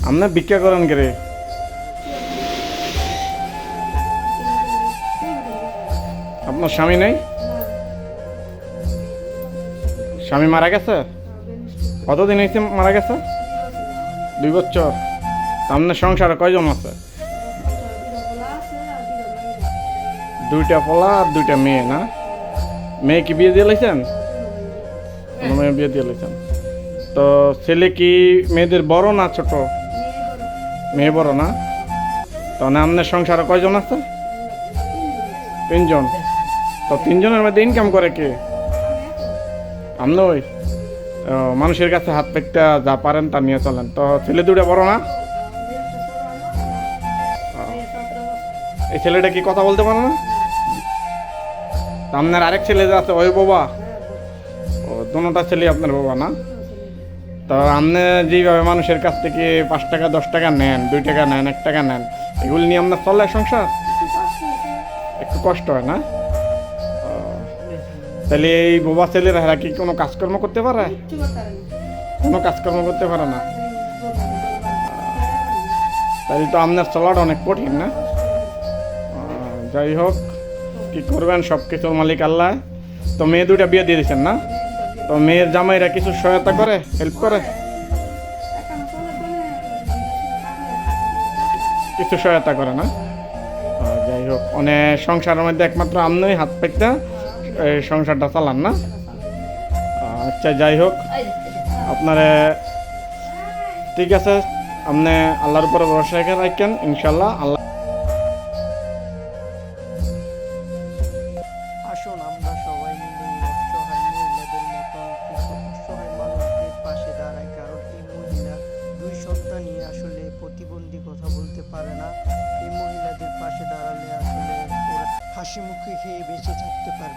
আপনি ভিক্ষা করেন কে রে? আপনার স্বামী নেই? স্বামী মারা গেছে? কতদিন হয়েছে মারা গেছে? 2 বছর। আপনার সংসারে কয়জন আছে? 2টা পোলা আর 2টা মেয়ে না? মেয়ে কি বিয়ে দিয়ে লাইছেন? মেয়ে বিয়ে দিয়ে লাইছেন। তো ছেলে কি মেয়েদের বড় না ছোট? মেয়ে বড় না? তাহলে আপনার সংসারে কয়জন আছে? 3 জন। তো 3 জনের মধ্যে ইনকাম করে কে? আপনি ওই মানুষের কাছে হাত পেতে যা পারেন তা নিয়ে চলেন। তো ছেলে 2টা বড় না? এই ছেলেটা কি কথা বলতে পারে না? আপনার আরেক ছেলে যে আছে ওই বাবা? ও, দুটা ছেলে আপনার বাবা না? তো আপনি যেভাবে মানুষের কাছ থেকে 5 টাকা 10 টাকা নেন, 2 টাকা নেন, 1 টাকা নেন, এগুলি নিয়ে আপনার চলে সংসার? একটু কষ্ট হয় না? তাহলে এই বাবা ছেলেরা এরা কি কোনো কাজকর্ম করতে পারে? কোনো কাজকর্ম করতে পারে না? তাহলে তো আপনার চলাটা অনেক কঠিন না? যাই হোক, কি করবেন, সব কিছুর মালিক আল্লাহ। তো মেয়ে 2টা বিয়ে দিয়ে দিচ্ছেন না? তো মেয়ের জামাইরা কিছু সহায়তা করে, হেল্প করে? কিছু সহায়তা করে না? যাই হোক, সংসারের মধ্যে একমাত্র আপনি হাত পেতে সংসারটা চালান না? আচ্ছা, যাই হোক, আপনারা ঠিক আছে, আপনি আল্লাহর উপরে ভরসা রেখে রাখেন, ইনশাল্লাহ আল্লাহ। আসুন আমরা সবাই মিলে এই অসহায় মহিলাদের মতন কিছু অসহায় মানুষদের পাশে দাঁড়াই, কারণ এই মহিলা 2 সন্তান নিয়ে আসলে প্রতিবন্ধী, কথা বলতে পারে না। এই মহিলাদের পাশে দাঁড়ালে আসলে ওরা হাসি মুখে খেয়ে বেঁচে থাকতে পারবে।